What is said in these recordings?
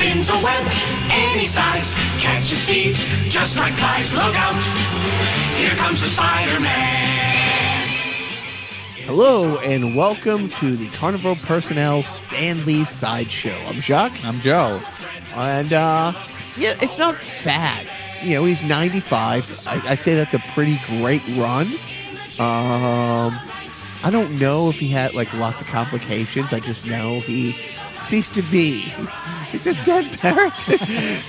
spins a web any size, catches thieves just like flies. Look out, here comes the Spider-Man. Hello and welcome to the Carnival Personnel Stanley Sideshow. I'm Jacques. I'm Joe. And, it's not sad. You know, he's 95. I'd say that's a pretty great run. I don't know if he had, lots of complications. I just know he ceased to be. It's a dead parrot.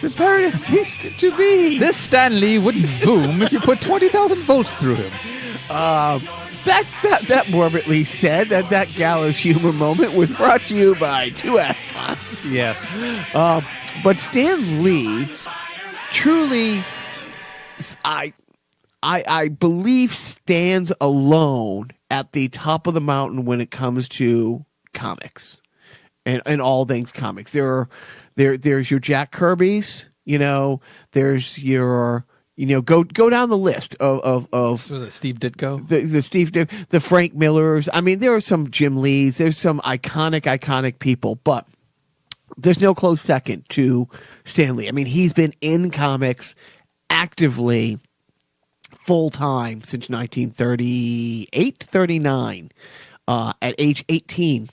The parrot has ceased to be. This Stanley wouldn't boom if you put 20,000 volts through him. That morbidly said, that gallows humor moment was brought to you by two Ascons. Yes. But Stan Lee truly, I believe, stands alone at the top of the mountain when it comes to comics and all things comics. There's your Jack Kirby's, there's your, go down the list of Was it Steve Ditko? the Steve Ditko, the Frank Millers. I mean, there are some Jim Lees, there's some iconic people, but there's no close second to Stan Lee. I mean, he's been in comics actively full time since 1938, 39, at age 18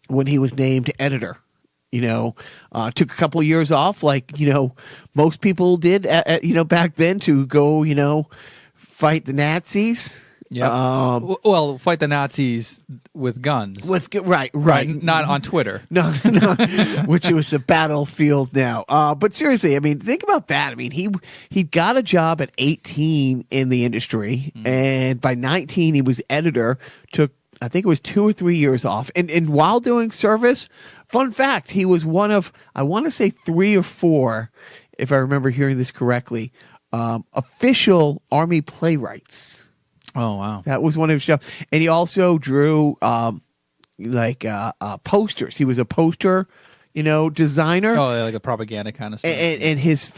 when he was named editor. Took a couple of years off, most people did, back then, to go, fight the Nazis. Yeah. Well, fight the Nazis with guns. Right. Not on Twitter. No, which was a battlefield now. But seriously, I mean, think about that. I mean, he got a job at 18 in the industry, and by 19 he was editor. Took, I think it was 2 or 3 years off, and while doing service, fun fact, he was one of, I want to say 3 or 4, if I remember hearing this correctly, official Army playwrights. Oh, wow. That was one of his jobs. And he also drew posters. He was a poster, designer. Oh, like a propaganda kind of stuff. And his,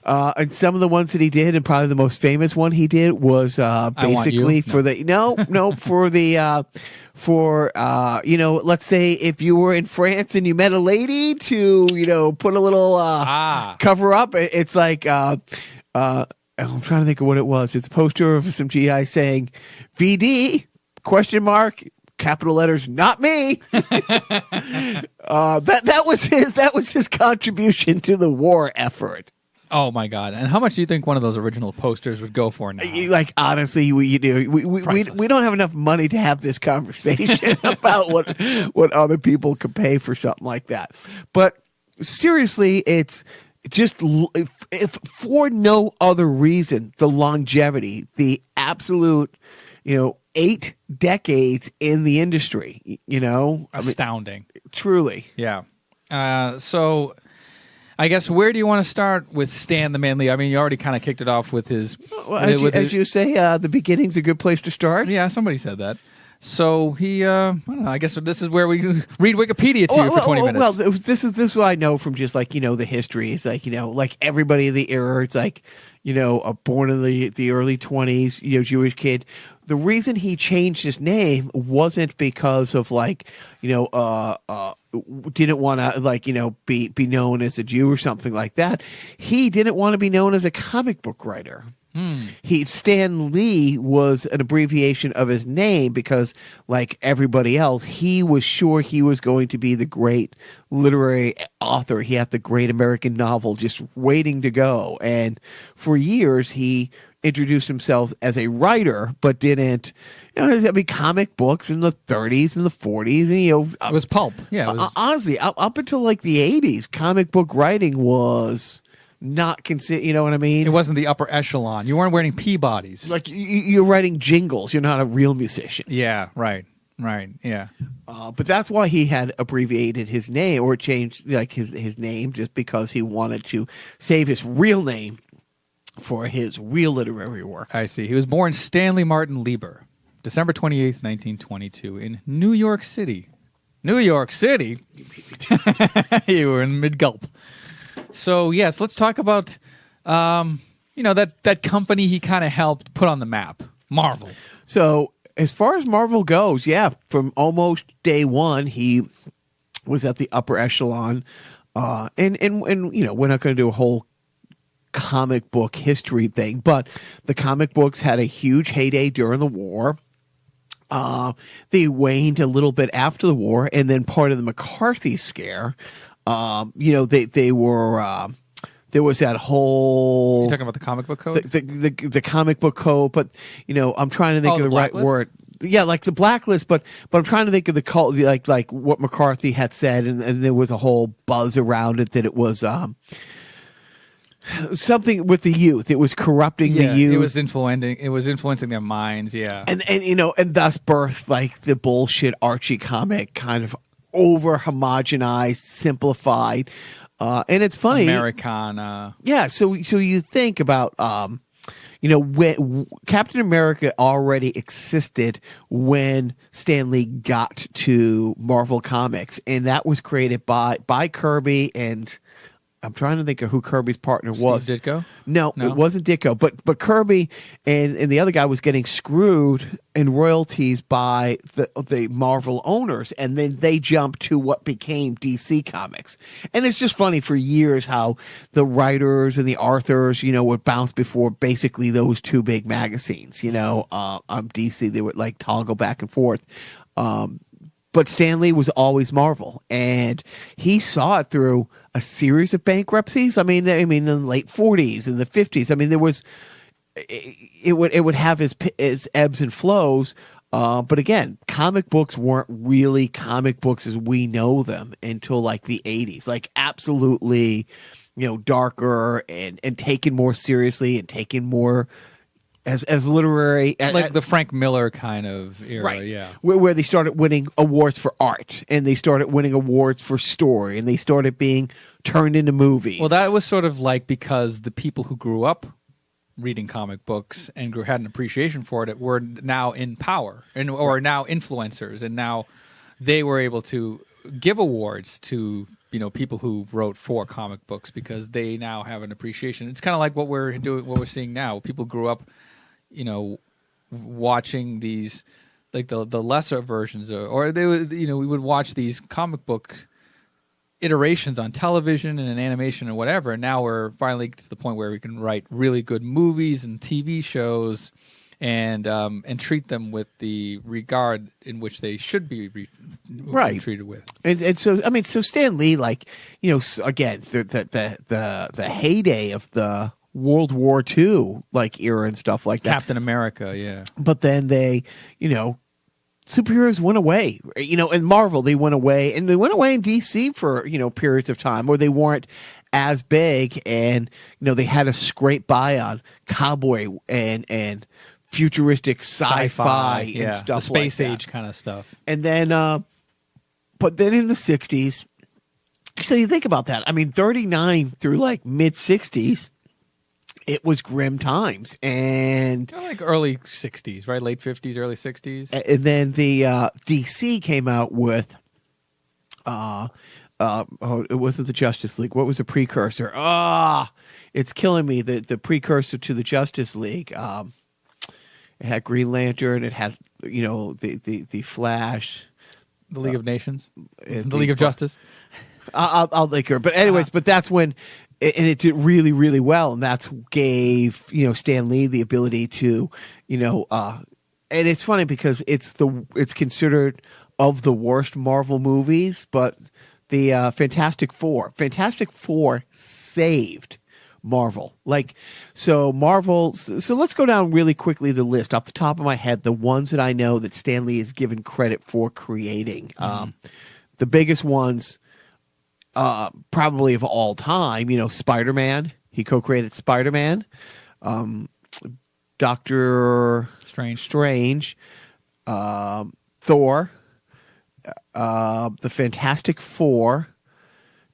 and some of the ones that he did, and probably the most famous one he did was basically for let's say if you were in France and you met a lady to, put a little cover up. It's like, I'm trying to think of what it was. It's a poster of some GI saying VD ? Capital letters, not me. That was his contribution to the war effort. Oh my God! And how much do you think one of those original posters would go for now? Honestly, we don't have enough money to have this conversation about what other people could pay for something like that. But seriously, it's just, if for no other reason, the longevity, the absolute, 8 decades in the industry, Astounding. I mean, truly. Yeah. So I guess where do you want to start with Stan the Man Lee? I mean, you already kind of kicked it off with his... Well, as you say, the beginning's a good place to start. Yeah, somebody said that. So he, I don't know, I guess this is where we read Wikipedia to you for 20 minutes. Well, this is what I know from just the history. It's like everybody in the era, it's born in the early 20s, Jewish kid. The reason he changed his name wasn't because of didn't want to be known as a Jew or something like that. He didn't want to be known as a comic book writer. Stan Lee was an abbreviation of his name because, like everybody else, he was sure he was going to be the great literary author. He had the great American novel just waiting to go. And for years, he introduced himself as a writer, but didn't, comic books in the 30s and the 40s. And, it was pulp. Yeah. It was... Honestly, up until the 80s, comic book writing was not consider, you know what I mean? It wasn't the upper echelon. You weren't wearing Peabodys. You're writing jingles. You're not a real musician. Yeah, right, yeah. But that's why he had abbreviated his name or changed his name, just because he wanted to save his real name for his real literary work. I see. He was born Stanley Martin Lieber, December 28th, 1922, in New York City. New York City? You were in mid-gulp. So, yes, let's talk about, that company he kind of helped put on the map, Marvel. So, as far as Marvel goes, yeah, from almost day one, he was at the upper echelon And you know, we're not going to do a whole comic book history thing, but the comic books had a huge heyday during the war. They waned a little bit after the war, and then part of the McCarthy scare, you know, they were there was that whole. You're talking about the comic book code, the comic book code, but you know, I'm trying to think of the right word. Yeah, like the blacklist, but I'm trying to think of the cult, like what McCarthy had said, and there was a whole buzz around it that it was something with the youth. It was corrupting the youth. It was influencing their minds. Yeah, and you know, and thus birthed like the bullshit Archie comic, kind of over homogenized, simplified, and it's funny, Americana. Yeah, so you think about you know, when Captain America already existed when Stan Lee got to Marvel Comics, and that was created by Kirby, and I'm trying to think of who Kirby's partner was. Steve Ditko? No, it wasn't Ditko, but Kirby and the other guy was getting screwed in royalties by the Marvel owners, and then they jumped to what became DC Comics. And it's just funny for years how the writers and the authors, you know, would bounce before basically those two big magazines. You know, on DC they would like toggle back and forth. But Stan Lee was always Marvel, and he saw it through a series of bankruptcies. I mean, in the late 40s and the 50s. I mean, there was it would have its ebbs and flows. But again, comic books weren't really comic books as we know them until like the 80s. Like absolutely, you know, darker and taken more seriously and taken more as literary, like the Frank Miller kind of era, right? Yeah, where they started winning awards for art, and they started winning awards for story, and they started being turned into movies. Well, that was sort of like because the people who grew up reading comic books and had an appreciation for it were now in power or now influencers, and now they were able to give awards to, you know, people who wrote for comic books because they now have an appreciation. It's kind of like what we're doing, what we're seeing now. People grew up, you know, watching these, like the lesser versions, or they would, you know, we would watch these comic book iterations on television and in animation and whatever. And now we're finally to the point where we can write really good movies and TV shows and treat them with the regard in which they should be treated with. And so, I mean, so Stan Lee, like, you know, again, the heyday of the World War II like era and stuff like that. Captain America, yeah. But then they, you know, superheroes went away, you know, in Marvel they went away, and they went away in DC for, you know, periods of time where they weren't as big, and you know, they had to scrape by on cowboy and futuristic sci-fi and stuff, the space like that. age kind of stuff. And then but then in the 60s, so you think about that, I mean 39 through like mid 60s, it was grim times, and like early 60s, right? Late 50s, early 60s. And then the DC came out with it wasn't the Justice League. What was the precursor? It's killing me. The precursor to the Justice League. It had Green Lantern. It had, you know, the Flash, the League of Nations, the League of Justice. I'll link her. But anyways, but that's when. And it did really, really well, and that's gave, you know, Stan Lee the ability to, you know, and it's funny because it's considered of the worst Marvel movies, but the Fantastic Four saved Marvel. Like, so Marvel. So let's go down really quickly the list off the top of my head, the ones that I know that Stan Lee is given credit for creating. The biggest ones. Probably of all time, you know, Spider-Man. He co-created Spider-Man, Doctor Strange, Thor, the Fantastic Four,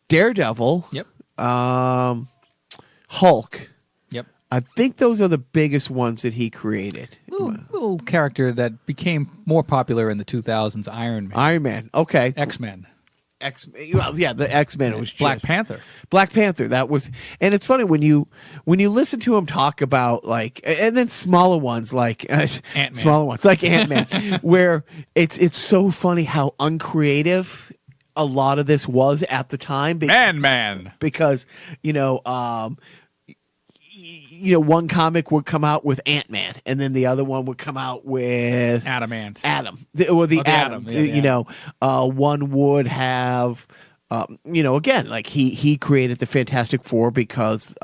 Daredevil, Hulk. Yep. I think those are the biggest ones that he created. Little character that became more popular in the 2000s, Iron Man. Iron Man. Okay. X-Men. The X-Men was Black Panther. Black Panther. That was, and it's funny when you listen to him talk about like, and then smaller ones like Ant-Man, where it's so funny how uncreative a lot of this was at the time. Man. Because, one comic would come out with Ant-Man, and then the other one would come out with Adamant. Atom. Atom. Yeah. One would have, again, like he created the Fantastic Four because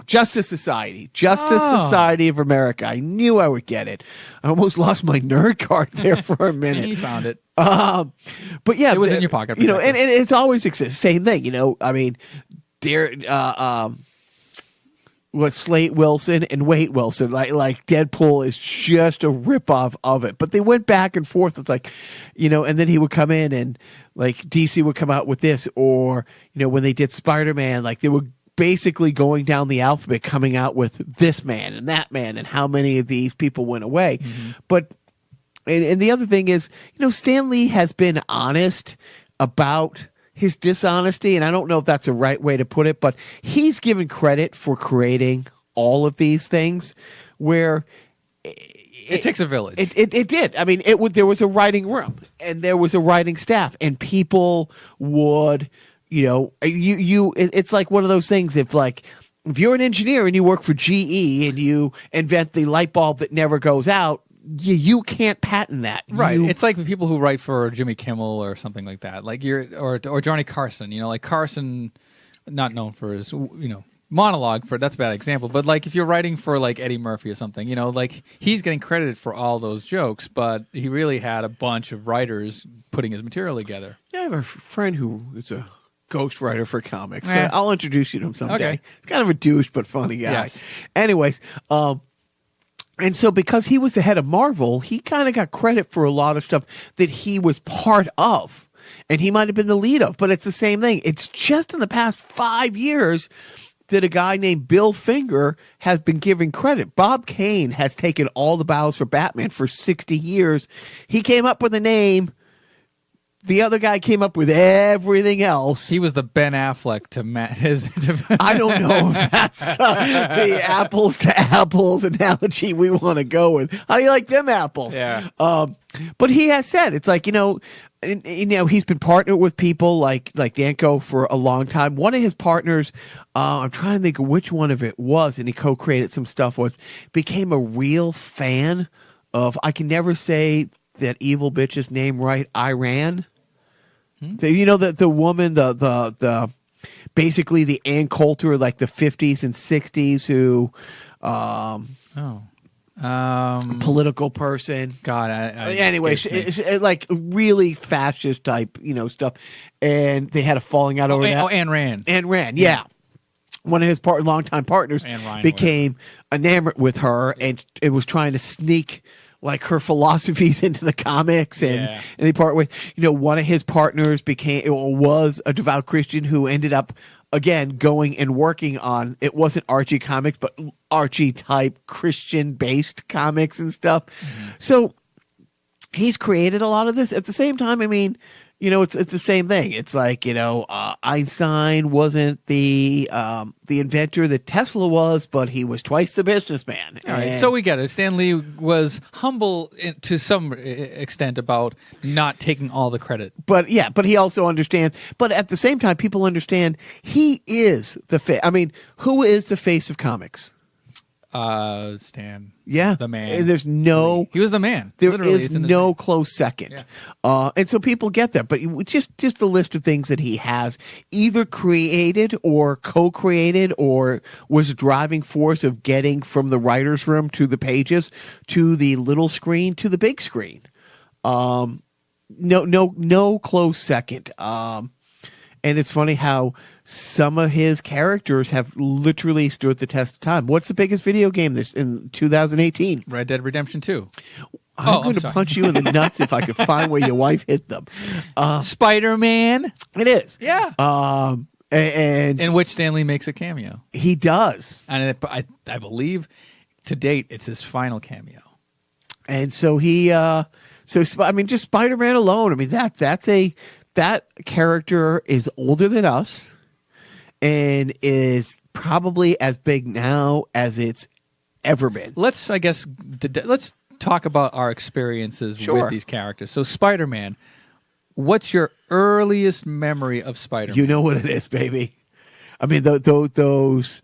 Justice Society of America. I knew I would get it. I almost lost my nerd card there for a minute. You found it. But yeah, it was in your pocket. And it's always exists. Same thing. I mean, Slate Wilson and Wade Wilson, like Deadpool is just a ripoff of it. But they went back and forth. It's like, and then he would come in and like DC would come out with this, or when they did Spider-Man, like they were basically going down the alphabet, coming out with this man and that man, and how many of these people went away. Mm-hmm. But and the other thing is, Stan Lee has been honest about his dishonesty, and I don't know if that's the right way to put it, but he's given credit for creating all of these things where it takes a village. It did. I mean, there was a writing room and there was a writing staff, and people would, it's like one of those things. If you're an engineer and you work for GE and you invent the light bulb that never goes out, you can't patent that. Right. It's like the people who write for Jimmy Kimmel or something like that. Like or Johnny Carson, like Carson, not known for his, monologue, that's a bad example. But like if you're writing for like Eddie Murphy or something, like he's getting credited for all those jokes, but he really had a bunch of writers putting his material together. Yeah, I have a friend who is a ghostwriter for comics. So I'll introduce you to him someday. Okay. He's kind of a douche, but funny guy. Yes. Anyways, and so because he was the head of Marvel, he kind of got credit for a lot of stuff that he was part of, and he might have been the lead of, but it's the same thing. It's just in the past 5 years that a guy named Bill Finger has been given credit. Bob Kane has taken all the bows for Batman for 60 years. He came up with a name. The other guy came up with everything else. He was the Ben Affleck to Matt. I don't know if that's the apples to apples analogy we want to go with. How do you like them apples? Yeah. But he has said, it's like, he's been partnered with people like Danko for a long time. One of his partners, I'm trying to think of which one of it was, and he co-created some stuff, became a real fan of, I can never say that evil bitch's name right, Iran. The woman, the basically the Ann Coulter, like the 50s and 60s, who political person. God, anyway, it's like really fascist type, stuff, and they had a falling out over that. Oh, Ayn Rand. Ayn Rand, yeah. One of his longtime partners became enamored with her, and it was trying to sneak like her philosophies into the comics, and they part with, one of his partners was a devout Christian who ended up again going and working on, it wasn't Archie comics, but Archie type Christian based comics and stuff. Mm-hmm. So he's created a lot of this. At the same time, I mean, it's the same thing. It's like, Einstein wasn't the inventor that Tesla was, but he was twice the businessman. All right, so we get it. Stan Lee was humble to some extent about not taking all the credit. But he also understands. But at the same time, people understand he is the face. I mean, who is the face of comics? Stan. Yeah. The man. There's no... He was the man. There is no close second. Yeah. And so people get that. But just the list of things that he has either created or co-created or was a driving force of getting from the writer's room to the pages to the little screen to the big screen. No close second. And it's funny how some of his characters have literally stood the test of time. What's the biggest video game this in 2018? Red Dead Redemption 2. I'm going to punch you in the nuts if I could find where your wife hit them. Spider-Man. It is. Yeah. And in which Stan Lee makes a cameo. He does. And I believe to date it's his final cameo. And so just Spider-Man alone, I mean, that character is older than us and is probably as big now as it's ever been. Let's talk about our experiences with these characters. So Spider-Man, what's your earliest memory of Spider-Man? You know what it is, baby. I mean, those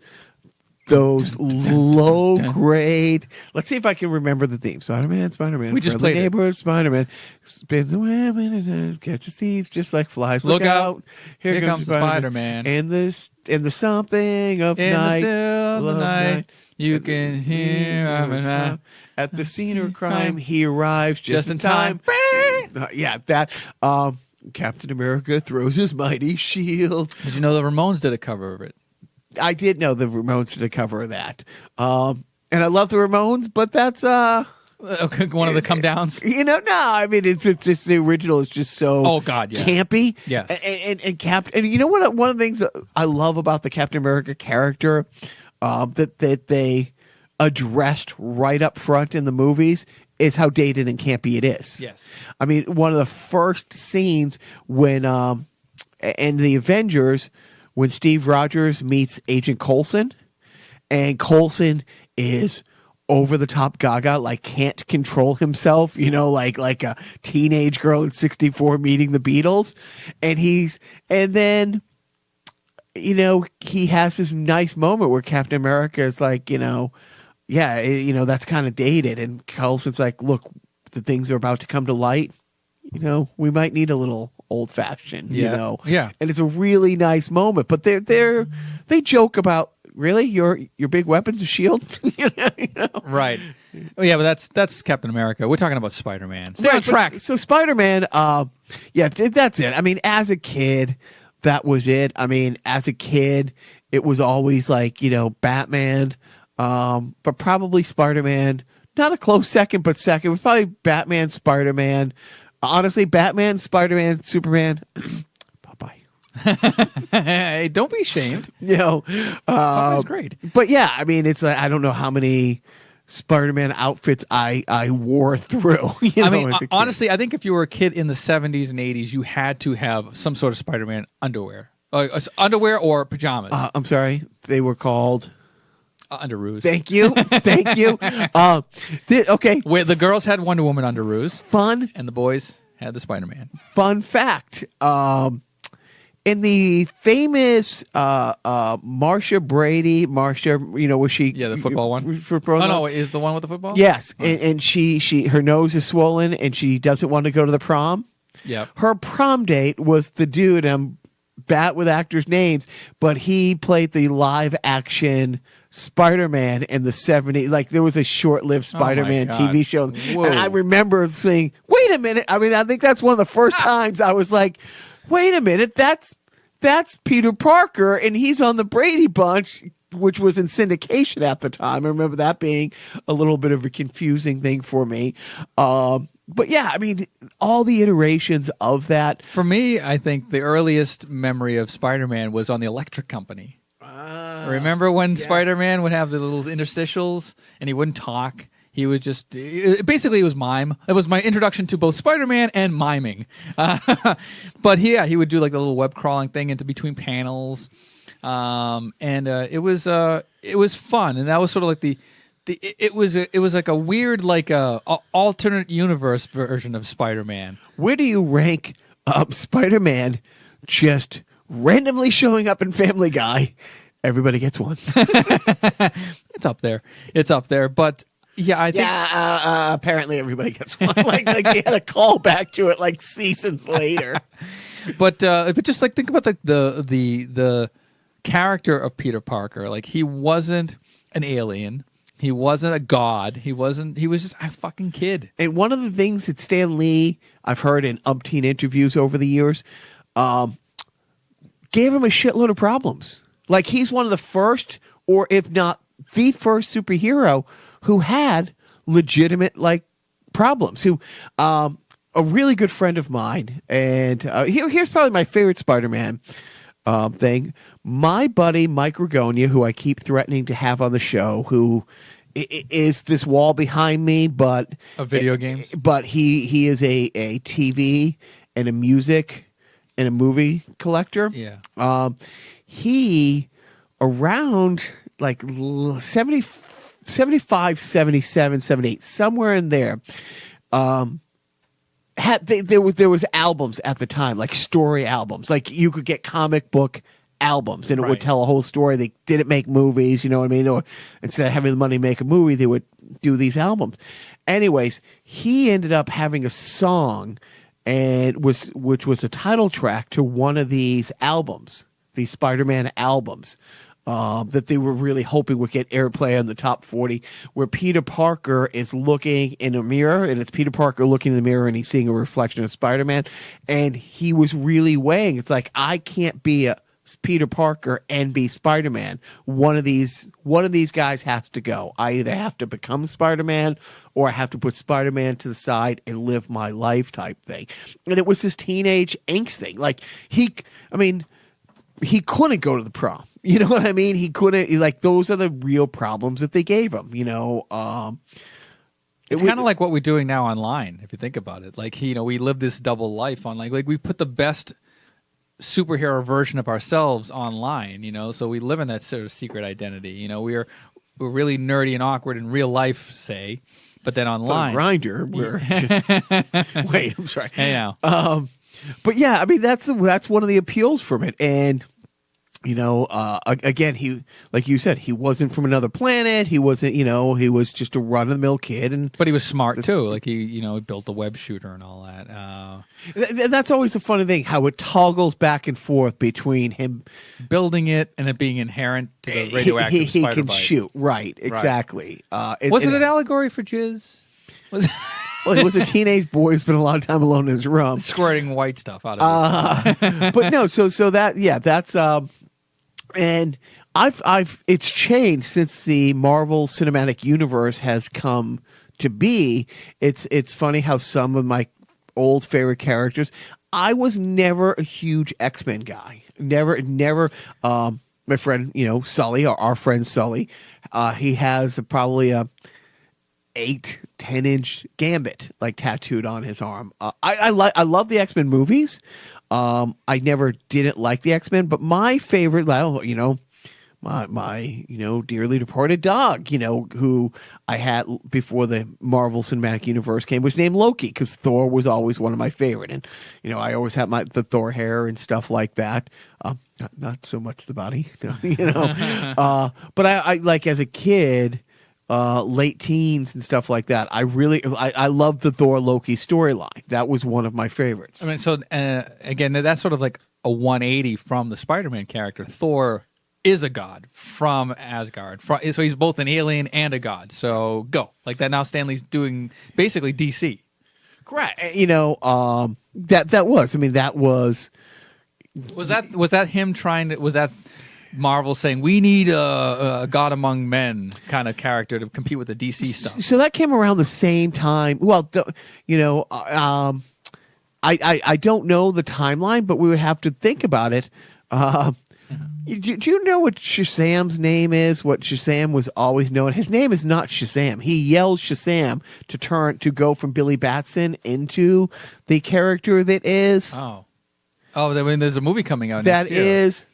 low grade. Let's see if I can remember the theme. Spider-Man, Spider-Man. We just Friendly played it. neighborhood Spider-Man. Spins away, catches thieves just like flies. Look out! Here comes Spider-Man. And the something of In the night. still of the love night, you can hear at the scene of crime. He arrives just in time. Yeah, that. Captain America throws his mighty shield. Did you know the Ramones did a cover of it? I did know the Ramones did a cover of that. And I love the Ramones, but that's Okay, one of the come downs. no, I mean it's the original is just so Oh God, yeah. campy. Yes. And you know what, one of the things that I love about the Captain America character that they addressed right up front in the movies is how dated and campy it is. Yes. I mean, one of the first scenes when in the Avengers, when Steve Rogers meets Agent Coulson, and Coulson is over the top gaga, like can't control himself, like a teenage girl in '64 meeting the Beatles, and then he has this nice moment where Captain America is like, that's kind of dated, and Coulson's like, look, the things are about to come to light. We might need a little old fashioned, Yeah. and it's a really nice moment. But they joke about, really, your big weapons of shield, Right. Oh yeah, but that's Captain America. We're talking about Spider-Man. Stay on Right, track. So Spider-Man, that's it. I mean, as a kid, that was it. I mean, as a kid, it was always like Batman, but probably Spider-Man. Not a close second, but second. It was probably Batman, Spider-Man. Honestly, Batman, Spider-Man, Superman, Popeye. Hey, don't be ashamed. That's great. But yeah, I mean, it's I don't know how many Spider-Man outfits I wore through. I mean, as a kid. honestly, I think if you were a kid in the 70s and 80s, you had to have some sort of Spider-Man underwear. Underwear or pajamas. I'm sorry, they were called. Underoos. Thank you. Okay. Wait, the girls had Wonder Woman underoos, Fun and the boys had the Spider-Man. fact. In the famous Marsha Brady, was she? Yeah, the football one. Football Oh no, is the one with the football? Yes, and she her nose is swollen and she doesn't want to go to the prom. Yeah. Her prom date was the dude. I'm bad with actors' names, but he played the live action Spider-Man in the 70s. Like, there was a short-lived Spider-Man God. TV show. Whoa. And I remember saying, wait a minute. I mean, I think that's one of the first times I was like, wait a minute, that's Peter Parker, and he's on the Brady Bunch, which was in syndication at the time. I remember that being a little bit of a confusing thing for me. But yeah, I mean, all the iterations of that. For me, I think the earliest memory of Spider-Man was on the Electric Company. Remember when Spider-Man would have the little interstitials and he wouldn't talk? He was just basically it was mime. It was my introduction to both Spider-Man and miming. But yeah, he would do like the little web crawling thing into between panels, and it was fun. And that was sort of like it was like a weird a alternate universe version of Spider-Man. Where do you rank Spider-Man just randomly showing up in Family Guy? Everybody gets one. It's up there. But yeah, I think apparently everybody gets one. like they had a call back to it like seasons later. but just like think about the character of Peter Parker. Like, he wasn't an alien. He wasn't a god. He was just a fucking kid. And one of the things that Stan Lee, I've heard in umpteen interviews over the years, gave him a shitload of problems. Like, he's one of the first, or if not the first superhero who had legitimate problems. Who a really good friend of mine, and here's probably my favorite Spider-Man thing. My buddy Mike Ragonia, who I keep threatening to have on the show, who is this wall behind me, but Of video games? But he is a TV and a music and a movie collector. Yeah. He around 75, 77, 78, somewhere in there, there was albums at the time, like story albums. Like you could get comic book albums and it would tell a whole story. They didn't make movies, you know what I mean? Or instead of having the money to make a movie, they would do these albums. Anyways, he ended up having a song which was a title track to one of these albums, these Spider-Man albums. That they were really hoping would get airplay on the top 40, where Peter Parker is looking in a mirror, and it's Peter Parker looking in the mirror, and he's seeing a reflection of Spider-Man, and he was really weighing. It's like, I can't be a Peter Parker and be Spider-Man. One of these guys has to go. I either have to become Spider-Man, or I have to put Spider-Man to the side and live my life type thing. And it was this teenage angst thing. Like he couldn't go to the prom. You know what I mean? He couldn't, like, those are the real problems that they gave him, you know? It's kind of like what we're doing now online, if you think about it. Like, you know, we live this double life on, like we put the best superhero version of ourselves online, you know? So we live in that sort of secret identity. You know, we're really nerdy and awkward in real life, say, but then online. Grinder, we're wait, I'm sorry. Hey now. But yeah, I mean, that's one of the appeals from it. And, you know, again, he, like you said, he wasn't from another planet. He wasn't, you know, he was just a run-of-the-mill kid. But he was smart, too. Like, he built a web shooter and all that. That's always a funny thing, how it toggles back and forth between him building it and it being inherent to the radioactive he spider can bite. Shoot. Right, exactly. Was it an allegory for jizz? Well, he was a teenage boy who spent a lot of time alone in his room. Squirting white stuff out of his But no, so that, yeah, that's... And it's changed since the Marvel Cinematic Universe has come to be. It's funny how some of my old favorite characters. I was never a huge X-Men guy. Never. My friend, you know, Sully, our friend Sully, he has probably a 8-10 inch Gambit like tattooed on his arm. I love the X-Men movies. I never didn't like the X-Men, but my favorite, well, you know, my you know, dearly departed dog, you know, who I had before the Marvel Cinematic Universe came, was named Loki, because Thor was always one of my favorite, and you know, I always had the Thor hair and stuff like that. Not so much the body, you know, but I like as a kid. Late teens and stuff like that. I loved the Thor Loki storyline. That was one of my favorites. I mean, so again, that's sort of like a 180 from the Spider-Man character. Thor is a god from Asgard, so he's both an alien and a god. So go like that. Now Stanley's doing basically DC. Correct. You know, that was. I mean, that was. Was that him trying to? Was that Marvel saying we need a God among men kind of character to compete with the DC stuff? So that came around the same time. Well, you know, I don't know the timeline, but we would have to think about it. Do you know what Shazam's name is? What Shazam was always known? His name is not Shazam. He yells Shazam to go from Billy Batson into the character that is. Oh, I mean, there's a movie coming out that next year. Is.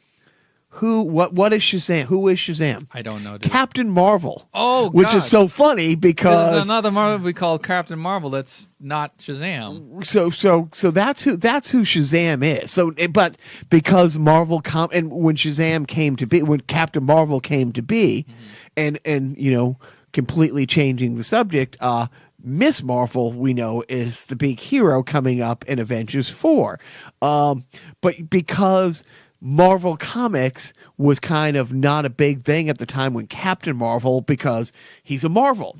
What is Shazam? Who is Shazam? I don't know, dude. Captain Marvel. Oh, God. Which is so funny because there's another Marvel we call Captain Marvel that's not Shazam. So that's who Shazam is. So, but because Marvel and when Shazam came to be, when Captain Marvel came to be, and you know, completely changing the subject, Miss Marvel, we know, is the big hero coming up in Avengers 4. But because Marvel Comics was kind of not a big thing at the time when Captain Marvel, because he's a Marvel,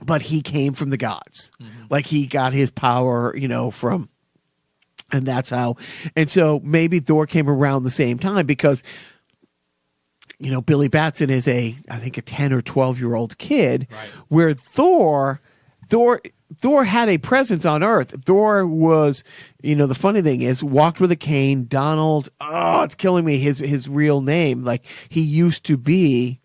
but he came from the gods. Like he got his power, you know, from, and that's how, and so maybe Thor came around the same time because, you know, Billy Batson is I think a 10 or 12-year-old kid, right, where Thor had a presence on Earth. Thor was, you know, the funny thing is, walked with a cane. Donald, it's killing me, his real name. Like, he used to be,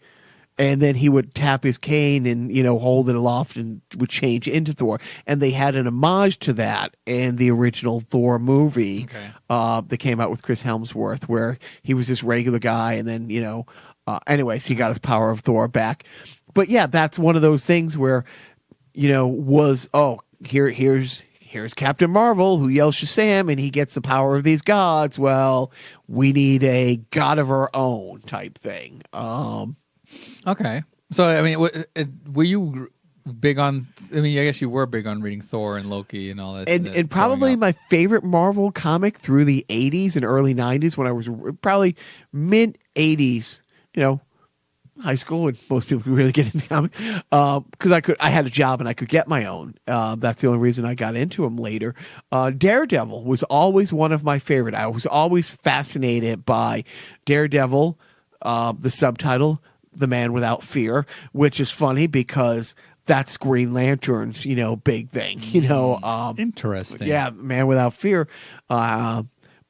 and then he would tap his cane and, you know, hold it aloft and would change into Thor. And they had an homage to that in the original Thor movie that came out with Chris Hemsworth, where he was this regular guy, and then, you know, anyways, he got his power of Thor back. But yeah, that's one of those things where, you know, here's here's Captain Marvel who yells Shazam and he gets the power of these gods. Well, we need a god of our own type thing. Okay. So, I mean, were you big on, I mean, I guess you were big on reading Thor and Loki and all that. And probably my favorite Marvel comic through the 80s and early 90s when I was probably mid 80s, high school, and most people could really get into comics because I had a job and I could get my own. That's the only reason I got into them later. Daredevil was always one of my favorite. I was always fascinated by Daredevil, the subtitle, The Man Without Fear, which is funny because that's Green Lantern's, big thing, Interesting. Yeah, Man Without Fear.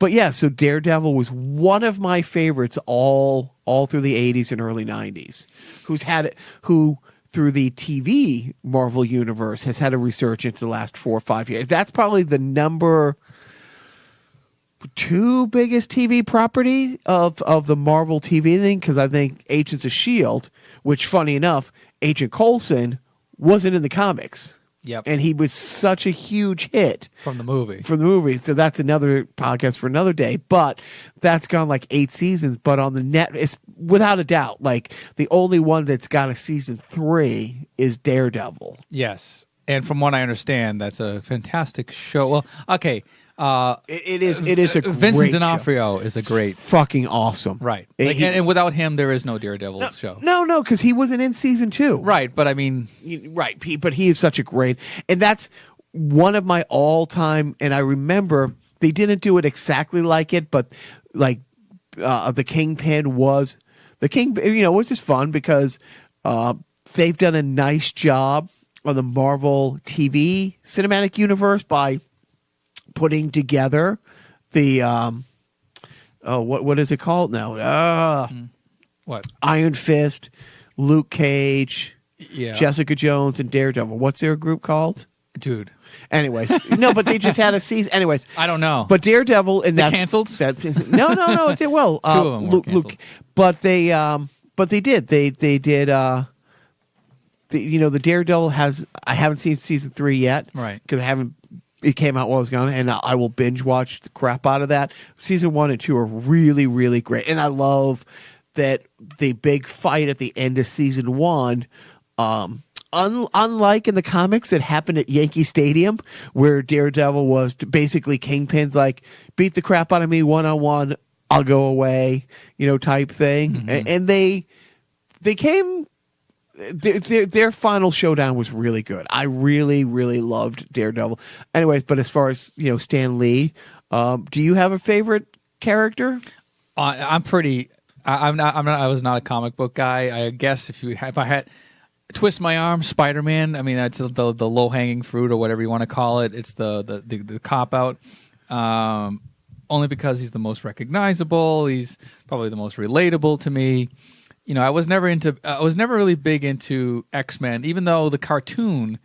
But yeah, so Daredevil was one of my favorites all through the 80s and early 90s. Who through the TV Marvel universe has had a resurgence the last 4 or 5 years. That's probably the number 2 biggest TV property of the Marvel TV thing, because I think Agents of S.H.I.E.L.D., which funny enough, Agent Coulson wasn't in the comics. Yep. And he was such a huge hit. From the movie. So that's another podcast for another day. But that's gone like 8 seasons. But on the net, it's without a doubt, like the only one that's got a season 3 is Daredevil. Yes. And from what I understand, that's a fantastic show. Well, okay. It is a Vincent great D'Onofrio show. is a great, fucking awesome. right? And without him, there is no Daredevil show. No, because he wasn't in season 2. Right, but I mean, Right, but he is such a great, and that's one of my all-time. And I remember they didn't do it exactly like it, but like the Kingpin was the King. Which is fun because they've done a nice job on the Marvel TV cinematic universe by putting together the what is it called now? what? Iron Fist, Luke Cage, Yeah. Jessica Jones, and Daredevil. What's their group called? Dude. Anyways, no, but they just had a season. Anyways, I don't know. But Daredevil and that's canceled? No, it did well. 2 of them were canceled. But they did. They did. The Daredevil has. I haven't seen season 3 yet, Right. Because I haven't. It came out while I was gone, and I will binge watch the crap out of that. Season 1 and 2 are really, really great, and I love that the big fight at the end of season 1. Unlike in the comics, that happened at Yankee Stadium, where Daredevil was basically Kingpin's like, beat the crap out of me 1-on-1, I'll go away, type thing, Mm-hmm. and they came. Their final showdown was really good. I really, really loved Daredevil. Anyways, but as far as Stan Lee, do you have a favorite character? I'm pretty. I'm not. I was not a comic book guy. I guess if I had twist my arm, Spider-Man. I mean, that's the low hanging fruit or whatever you want to call it. It's the cop out. Only because he's the most recognizable. He's probably the most relatable to me. I was never really big into X-Men, even though the cartoon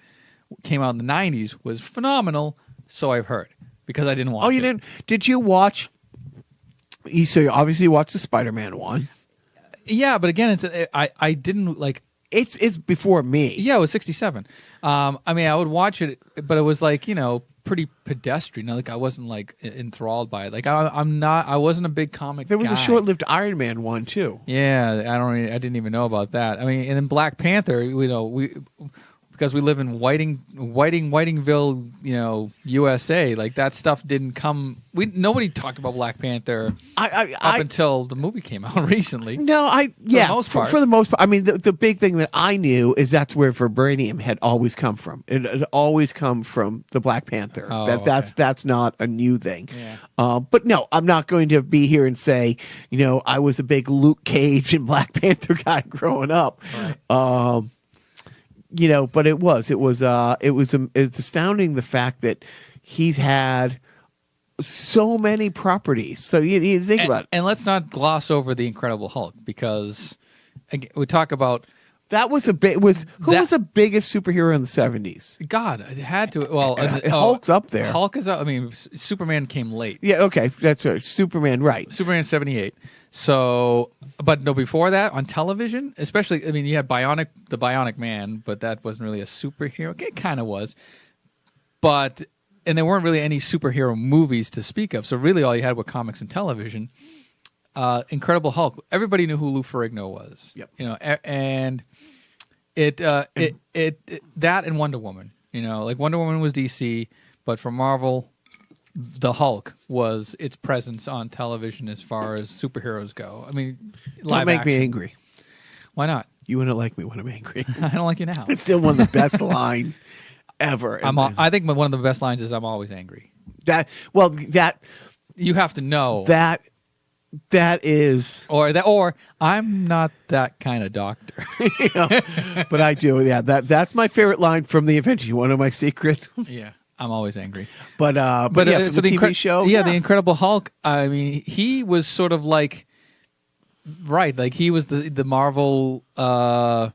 came out in the 90s, was phenomenal. So I've heard, because I didn't watch it. Oh, you didn't? Did you watch? So you obviously watched the Spider-Man one. Yeah, but again, I didn't like. It's before me. Yeah, it was 1967. I mean, I would watch it, but it was like pretty pedestrian. Like I wasn't like enthralled by it. Like I wasn't a big comic. There was guy. a short-lived Iron Man one too. Yeah, I didn't even know about that. I mean, and then Black Panther, because we live in Whitingville, USA. Like that stuff didn't come. Nobody talked about Black Panther up until the movie came out recently. No, for the most part. For the most part. I mean, the big thing that I knew is that's where vibranium had always come from. It had always come from the Black Panther. That's not a new thing. Yeah. But no, I'm not going to be here and say, I was a big Luke Cage and Black Panther guy growing up. Right. But it was it's astounding the fact that he's had so many properties. So you think about it. And let's not gloss over the Incredible Hulk, because again, we talk about that was a bit was the biggest superhero in the 70s? God, it had to. Well, Hulk's up there. Hulk is up. I mean, Superman came late. Yeah, okay, that's right. Superman, right? Superman 78. So, but no, before that on television, especially, I mean, you had the Bionic Man, but that wasn't really a superhero. It kind of was, but and there weren't really any superhero movies to speak of. So really, all you had were comics and television. Incredible Hulk. Everybody knew who Lou Ferrigno was. Yep. And it that and Wonder Woman. Like Wonder Woman was DC, but for Marvel, the Hulk was its presence on television as far as superheroes go. I mean, Don't make me angry. Why not? You wouldn't like me when I'm angry. I don't like you now. It's still one of the best lines ever. I think one of the best lines is "I'm always angry." That You have to know that is, or I'm not that kind of doctor. but I do. Yeah, that's my favorite line from the Avengers. You want to know my secret? Yeah, I'm always angry. But yeah, for so the TV show, the Incredible Hulk. I mean, he was sort of like, right, like he was the Marvel, the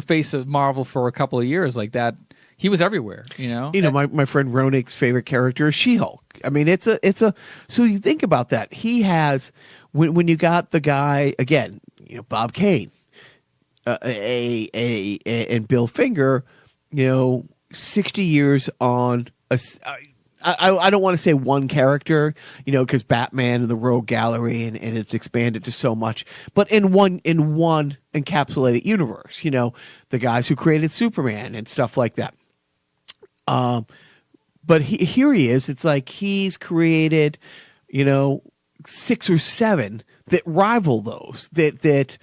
face of Marvel for a couple of years, like that. He was everywhere, my friend Ronik's favorite character is She-Hulk. I mean, it's a. So you think about that. He has when you got the guy again, Bob Kane, and Bill Finger, 60 years on a. I don't want to say one character, because Batman and the Rogue Gallery and it's expanded to so much, but in one encapsulated universe, the guys who created Superman and stuff like that. But here he is. It's like he's created, 6 or 7 that rival those that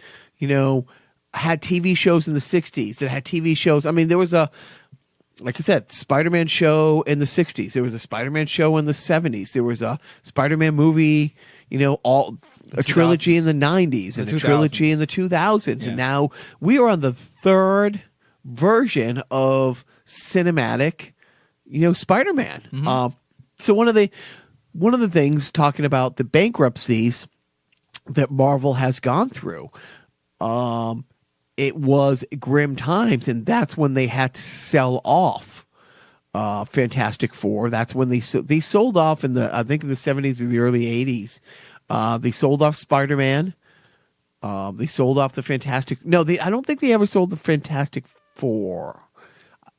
had TV shows in the 60s, that had TV shows. I mean, there was like I said, Spider-Man show in the 60s. There was a Spider-Man show in the 70s. There was a Spider-Man movie, a trilogy in the 90s and a trilogy in the 2000s. Yeah. And now we are on the 3rd version of cinematic, Spider-Man. Mm-hmm. So one of the things talking about the bankruptcies that Marvel has gone through, it was grim times, and that's when they had to sell off Fantastic Four. That's when they sold off in the 70s or the early 80s. They sold off Spider-Man. They sold off the Fantastic. No, I don't think they ever sold the Fantastic Four.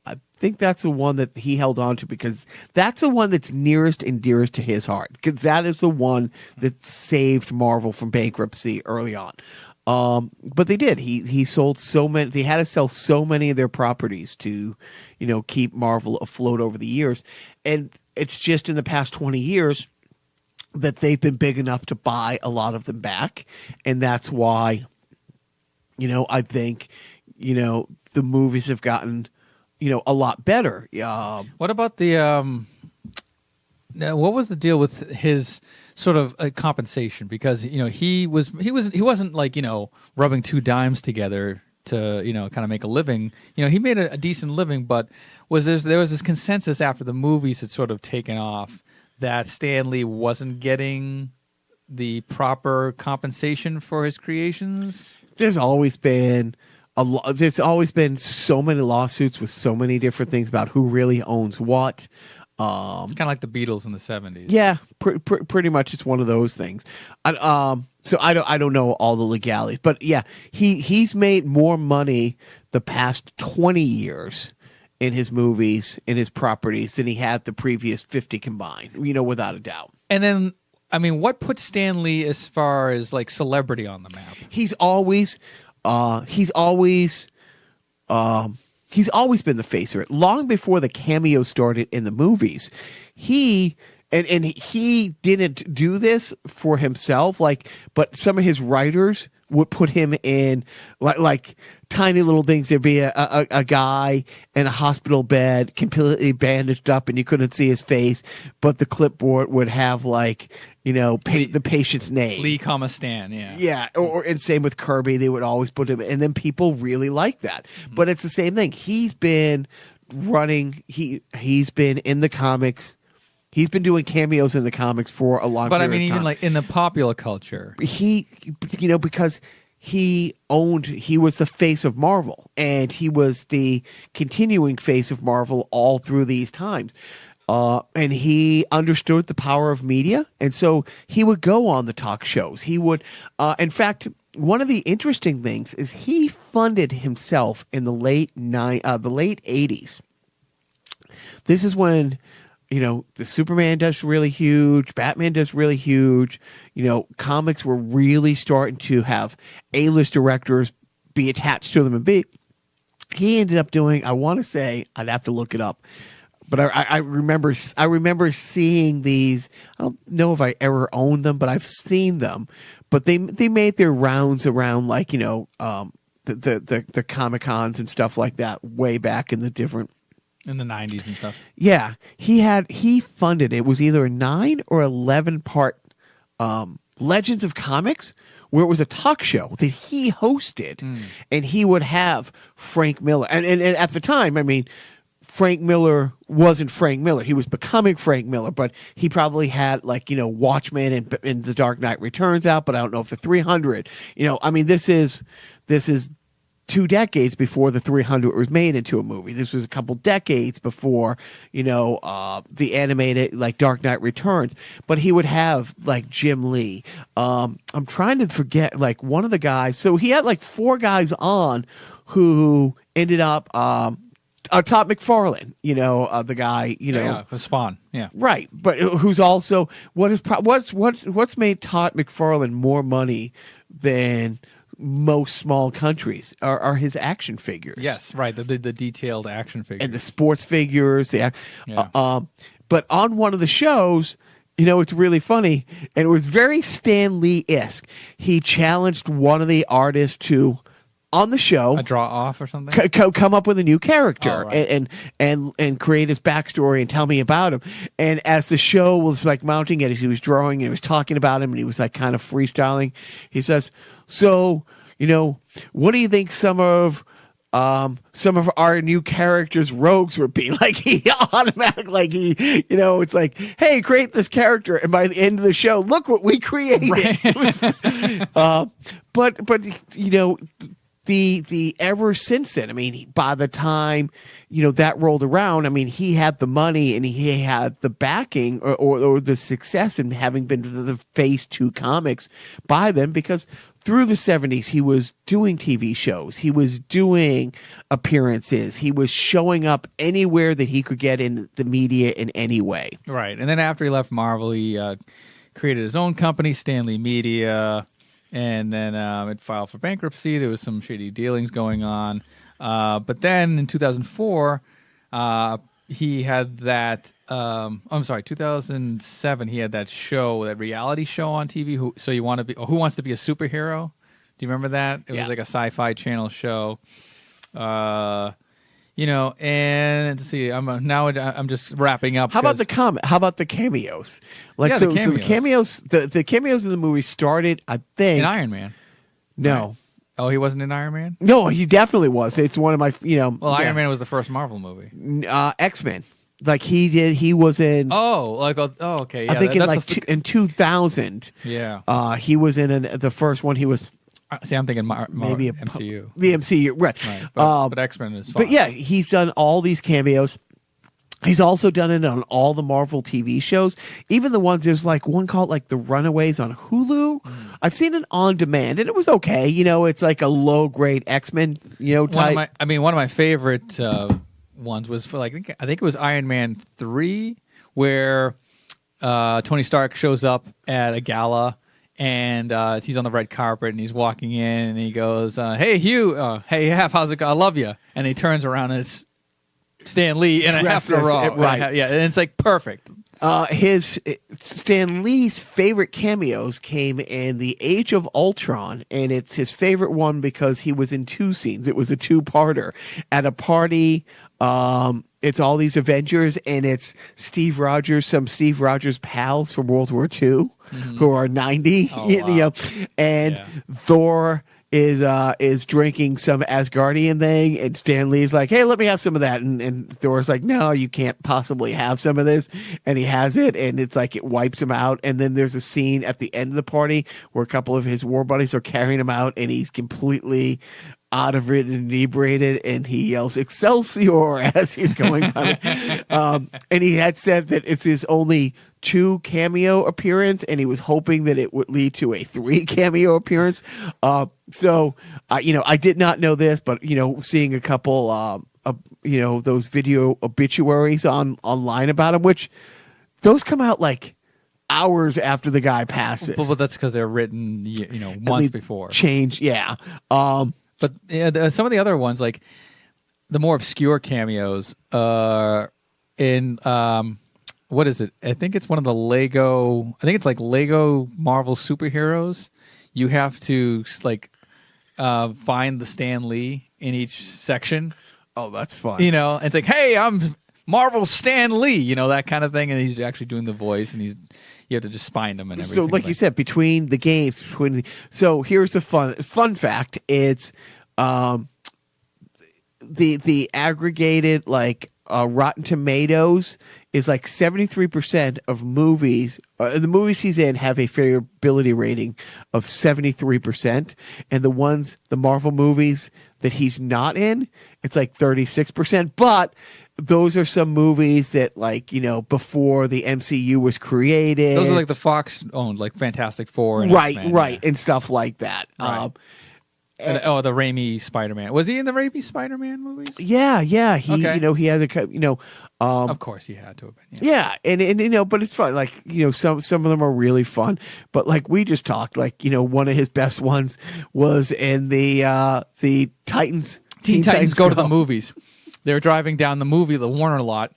I think that's the one that he held on to because that's the one that's nearest and dearest to his heart, because that is the one that saved Marvel from bankruptcy early on. But they did. He sold so many. They had to sell so many of their properties to, keep Marvel afloat over the years. And it's just in the past 20 years that they've been big enough to buy a lot of them back, and that's why, I think, the movies have gotten, a lot better. What about the what was the deal with his sort of compensation? Because he wasn't like rubbing 2 dimes together to kind of make a living. He made a decent living, but there was this consensus after the movies had sort of taken off that Stan Lee wasn't getting the proper compensation for his creations. There's always been there's always been so many lawsuits with so many different things about who really owns what. It's kind of like the Beatles in the 70s. Yeah, pretty much. It's one of those things. So I don't know all the legalities, but yeah, he's made more money the past 20 years in his movies, in his properties, than he had the previous 50 combined. Without a doubt. And then, I mean, what puts Stan Lee as far as like celebrity on the map? He's always been the face of it. Long before the cameo started in the movies, he didn't do this for himself, but some of his writers would put him in like tiny little things. There'd be a guy in a hospital bed, completely bandaged up, and you couldn't see his face, but the clipboard would have the patient's name. Lee, Stan, yeah. Yeah, and same with Kirby. They would always put him, and then people really like that. Mm-hmm. But it's the same thing. He's been running. He's been in the comics. He's been doing cameos in the comics for a long time. But I mean, even like in the popular culture, because he was the face of Marvel, and he was the continuing face of Marvel all through these times. And he understood the power of media, and so he would go on the talk shows. He would, in fact, one of the interesting things is he funded himself in the late 80s. This is when the Superman does really huge, Batman does really huge. Comics were really starting to have A-list directors be attached to them and be. He ended up doing, I want to say, I'd have to look it up, but I remember seeing these. I don't know if I ever owned them, but I've seen them. But they made their rounds around the Comic Cons and stuff like that way back in the 90s and stuff. Yeah, he funded, it was either a 9 or 11 part Legends of Comics, where it was a talk show that he hosted, and he would have Frank Miller. And at the time, I mean, Frank Miller wasn't Frank Miller. He was becoming Frank Miller, but he probably had Watchmen and The Dark Knight Returns out, but I don't know if the 300. I mean, this is 2 decades before the 300 was made into a movie. This was a couple decades before, the animated Dark Knight Returns. But he would have Jim Lee. I'm trying to forget one of the guys. So he had 4 guys on who ended up Todd McFarlane. The guy. Yeah, for Spawn. Yeah, right. But who's also what's made Todd McFarlane more money than most small countries are his action figures. Yes, right. The detailed action figures and the sports figures. But on one of the shows, it's really funny, and it was very Stan Lee-esque. He challenged one of the artists to, on the show, a draw off or something, come up with a new character. Oh, right. and create his backstory and tell me about him. And as the show was mounting it, he was drawing and he was talking about him, and he was kind of freestyling. He says, "So, what do you think some of our new characters' rogues would be?" He automatically, it's hey, create this character, and by the end of the show, look what we created. Right. But the ever since then, I mean, by the time that rolled around, I mean, he had the money and he had the backing or the success in having been the face to comics by them, because through the 70s he was doing TV shows, he was doing appearances, he was showing up anywhere that he could get in the media in any way. Right. And then after he left Marvel, he created his own company, Stanley Media. And then it filed for bankruptcy. There was some shady dealings going on. But then in 2004, he had that. 2007, he had that show, that reality show on TV. Who Wants to Be a Superhero? Do you remember that? It was like a Sci-Fi Channel show. And let's see. I'm just wrapping up. How about the cameos? The cameos. So the cameos, the cameos in the movie started, I think, in Iron Man. No. Right. Oh, he wasn't in Iron Man? No, he definitely was. It's one of my, Well, Iron Man was the first Marvel movie. X-Men. He was in. Okay. Yeah, I think in 2000. Yeah. He was in the first one. He was. See, I'm thinking maybe MCU. The MCU, right? But X-Men is fun. But yeah, he's done all these cameos. He's also done it on all the Marvel TV shows, even the ones, there's one called The Runaways on Hulu. I've seen it on demand, and it was okay. It's a low grade X-Men, type. One of my favorite ones was for I think it was Iron Man 3, where Tony Stark shows up at a gala. And he's on the red carpet, and he's walking in, and he goes, "Hey, Hugh, hey, Hef, how's it go? I love you." And he turns around, and it's Stan Lee in a Hefner role. Right. And it's perfect. His Stan Lee's favorite cameos came in the Age of Ultron, and it's his favorite one because he was in 2 scenes. It was a 2-parter at a party. It's all these Avengers, and it's some Steve Rogers pals from World War II who are 90, wow. and Thor is drinking some Asgardian thing, and Stan Lee's like, "Hey, let me have some of that," and Thor's like, "No, you can't possibly have some of this," and he has it, and it's it wipes him out. And then there's a scene at the end of the party where a couple of his war buddies are carrying him out, and he's completely out of it and inebriated, and he yells "Excelsior" as he's going by. And he had said that it's his only 2 cameo appearance, and he was hoping that it would lead to a 3 cameo appearance. I did not know this, but seeing a couple those video obituaries online about him, which those come out like hours after the guy passes. But that's because they're written, months before. Change, yeah. But some of the other ones, like the more obscure cameos, in what is it? I think it's one of the Lego. I think it's like Lego Marvel superheroes. You have to find the Stan Lee in each section. Oh, that's fun. It's like, hey, I'm Marvel Stan Lee, that kind of thing, and he's actually doing the voice, and you have to just find him and everything. So, like you said, between the games, so here's the fun fact: it's the aggregated Rotten Tomatoes is like 73% of movies. The movies he's in have a favorability rating of 73%, and the Marvel movies that he's not in, it's like 36%. But those are some movies that, before the MCU was created. Those are like the Fox owned, like Fantastic Four, and right, X-Men, right, and stuff like that. Right. The Raimi Spider-Man. Was he in the Raimi Spider-Man movies? Yeah. He, okay. He had a, of course, he had to have been. Yeah, and but it's fun. Some of them are really fun. But we just talked, one of his best ones was in the Titans. Teen Titans Go to the Movies. They were driving down the Warner lot,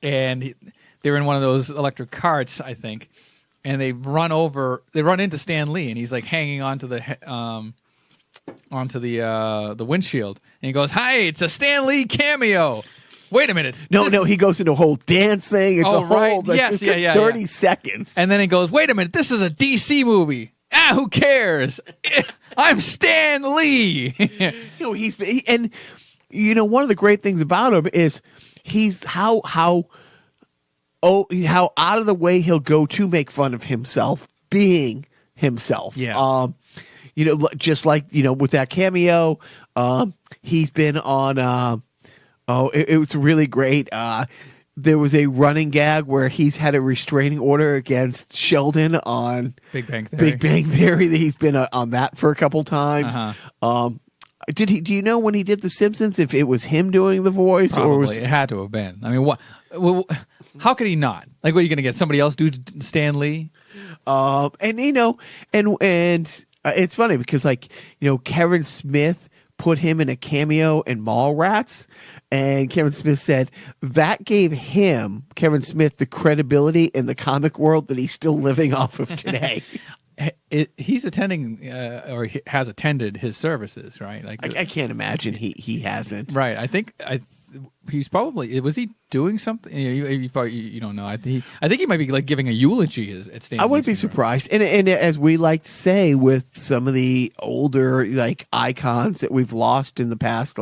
and they were in one of those electric carts, I think, and they run into Stan Lee, and he's like hanging onto the windshield, and he goes, "Hi, it's a Stan Lee cameo." Wait a minute. No, he goes into a whole dance thing. It's a whole 30 seconds. And then he goes, "Wait a minute, this is a DC movie. Who cares? I'm Stan Lee." One of the great things about him is he's how out of the way he'll go to make fun of himself being himself. Yeah. Just with that cameo, he's been on. It was really great. There was a running gag where he's had a restraining order against Sheldon on Big Bang Theory. That he's been on that for a couple times. Uh-huh. Do you know when he did The Simpsons if it was him doing the voice? Probably. Or was it had to have been. I mean, what? How could he not? What are you going to get somebody else do Stan Lee? It's funny because Kevin Smith put him in a cameo in Mallrats, and Kevin Smith said that gave Kevin Smith, the credibility in the comic world that he's still living off of today. He's attending or he has attended his services, right? I can't imagine he hasn't. Right. I think he's probably, was he doing something? You don't know. I think he might be giving a eulogy at Stan Lee's. I wouldn't be surprised. And as we like to say with some of the older icons that we've lost in the past,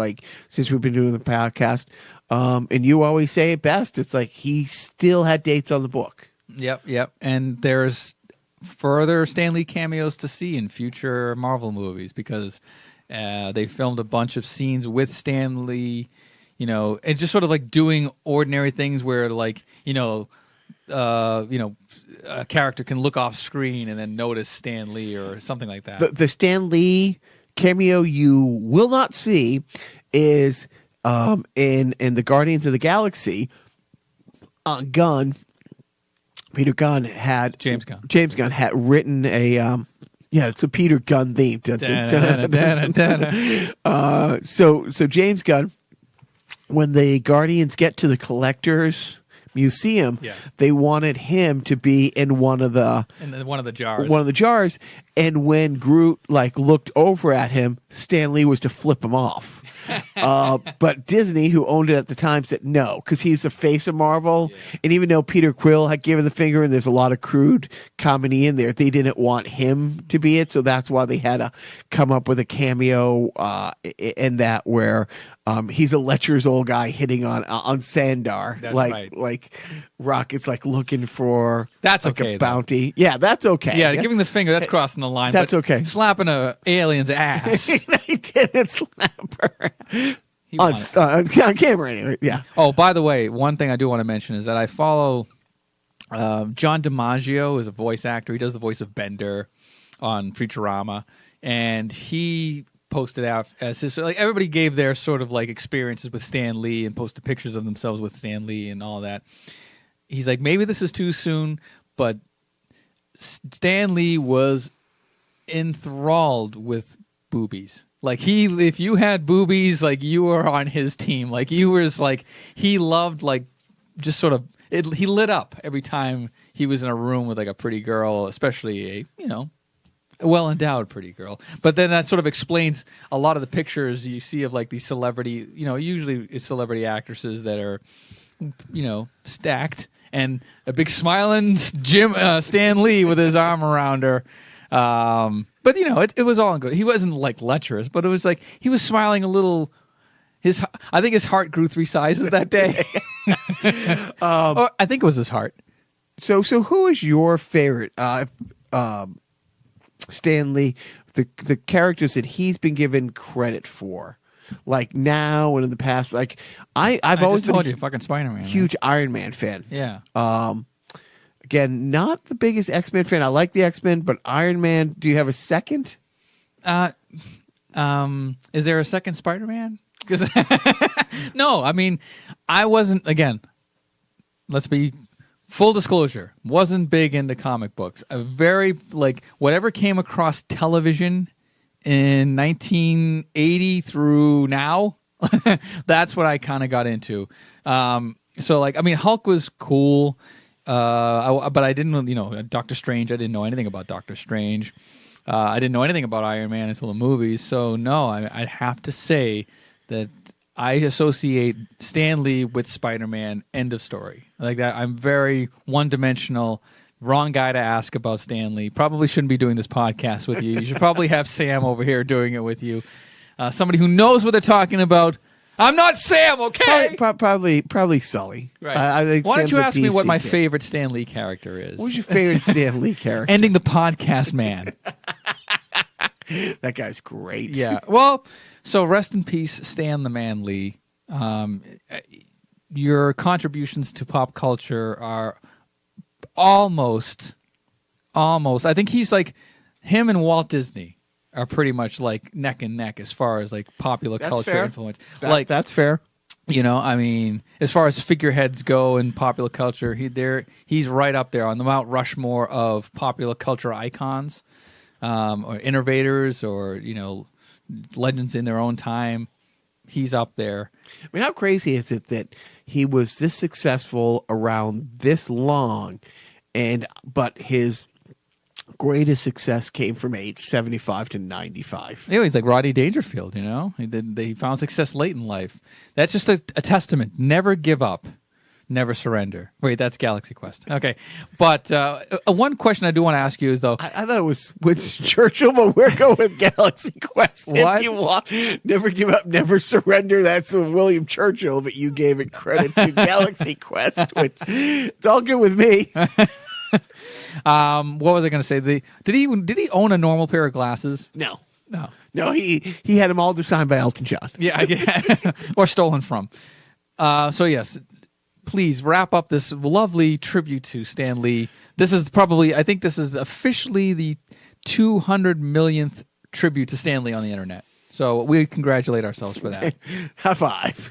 since we've been doing the podcast, and you always say it best, it's he still had dates on the book. Yep. And there's further Stan Lee cameos to see in future Marvel movies because they filmed a bunch of scenes with Stan Lee, and just sort of doing ordinary things where a character can look off screen and then notice Stan Lee or something like that. The Stan Lee cameo you will not see is in the Guardians of the Galaxy. Peter Gunn had James Gunn had written a it's a Peter Gunn theme. So James Gunn, when the Guardians get to the Collector's Museum, they wanted him to be in one of the jars. And when Groot looked over at him, Stan Lee was to flip him off. But Disney, who owned it at the time, said no, because he's the face of Marvel. Yeah. And even though Peter Quill had given the finger and there's a lot of crude comedy in there, they didn't want him to be it. So that's why they had to come up with a cameo in that where he's a Letcher's old guy hitting on Sandar. That's right. Rocket's looking for that's okay, a bounty. Though. Yeah, that's okay. Yeah, giving the finger, that's crossing the line. That's okay. Slapping a alien's ass. He didn't slap her. On camera anyway. Yeah. Oh, by the way, one thing I do want to mention is that I follow John DiMaggio is a voice actor. He does the voice of Bender on Futurama, and he posted out as his. Like everybody gave their sort of like experiences with Stan Lee and posted pictures of themselves with Stan Lee and all that. He's like, maybe this is too soon, but Stan Lee was enthralled with boobies. Like if you had boobies, like you were on his team. Like you was like he loved like just sort of he lit up every time he was in a room with like a pretty girl, especially a well endowed pretty girl. But then that sort of explains a lot of the pictures you see of like these celebrity, usually it's celebrity actresses that are stacked and a big smiling Stan Lee with his arm around her. But it was all good. He wasn't like lecherous, but it was like he was smiling a little. I think his heart grew 3 sizes that day. Or I think it was his heart. So who is your favorite Stan Lee? The characters that he's been given credit for, like now and in the past. Like I've always been a fucking Spider-Man, huge Iron Man fan. Yeah. Again, not the biggest X-Men fan. I like the X-Men, but Iron Man. Do you have a second? Is there a second Spider-Man? Because no, I mean, I wasn't. Again, let's be full disclosure. Wasn't big into comic books. A very like whatever came across television in 1980 through now. That's what I kind of got into. So like, I mean, Hulk was cool. But I didn't, Doctor Strange. I didn't know anything about Doctor Strange. I didn't know anything about Iron Man until the movies. So no, I have to say that I associate Stan Lee with Spider-Man. End of story. Like that, I'm very one-dimensional. Wrong guy to ask about Stan Lee. Probably shouldn't be doing this podcast with you. You should probably have Sam over here doing it with you. Somebody who knows what they're talking about. I'm not Sam, okay? Probably Sully. Right. I think Why don't Sam's you ask me what my kid. favorite Stan Lee character is? What's your favorite Stan Lee character? Ending the podcast, man. That guy's great. Yeah. Well, so rest in peace, Stan the Man Lee. Your contributions to pop culture are almost. I think he's like him and Walt Disney are pretty much like neck and neck as far as like popular culture fair. influence. That's fair. I mean, as far as figureheads go in popular culture, he's right up there on the Mount Rushmore of popular culture icons, or innovators, or legends in their own time. He's up there. I mean, how crazy is it that he was this successful around this long, but his greatest success came from age 75 to 95. Yeah, he's like Rodney Dangerfield, He found success late in life. That's just a testament. Never give up. Never surrender. Wait, that's Galaxy Quest. Okay. But one question I do want to ask you is, though... I thought it was Winston Churchill, but we're going with Galaxy Quest. What? If you want, never give up, never surrender. That's William Churchill, but you gave it credit to Galaxy Quest, which it's all good with me. What was I going to say? Did he own a normal pair of glasses? No. No. He had them all designed by Elton John. Yeah, or stolen from. So yes, please wrap up this lovely tribute to Stan Lee. This is I think this is officially the 200 millionth tribute to Stan Lee on the internet. So we congratulate ourselves for that. High five.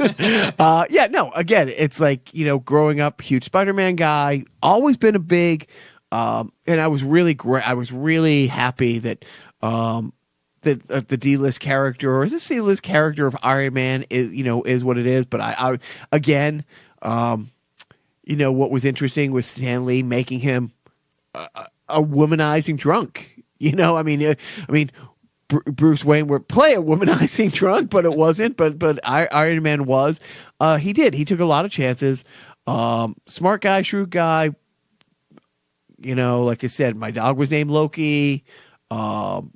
Again, it's like, growing up, huge Spider-Man guy, always been a big, and I was really happy that the D-list character or the C-list character of Iron Man is what it is. But I again, what was interesting was Stan Lee making him a womanizing drunk. I mean, Bruce Wayne would play a womanizing drunk, but it wasn't. But Iron Man was. He did. He took a lot of chances. Smart guy, shrewd guy. Like I said, my dog was named Loki. That's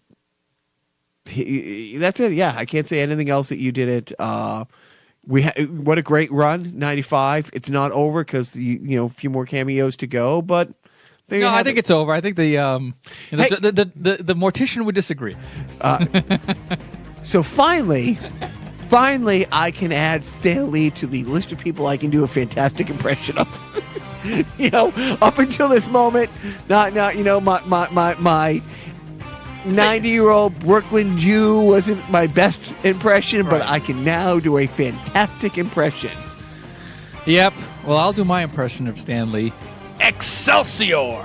it. Yeah, I can't say anything else that you didn't. What a great run, 95. It's not over because a few more cameos to go, but. I think it's over. I think the mortician would disagree. So finally, I can add Stan Lee to the list of people I can do a fantastic impression of. Up until this moment, not my 90-year-old Brooklyn Jew wasn't my best impression, but Right. I can now do a fantastic impression. Yep. Well, I'll do my impression of Stan Lee. Excelsior!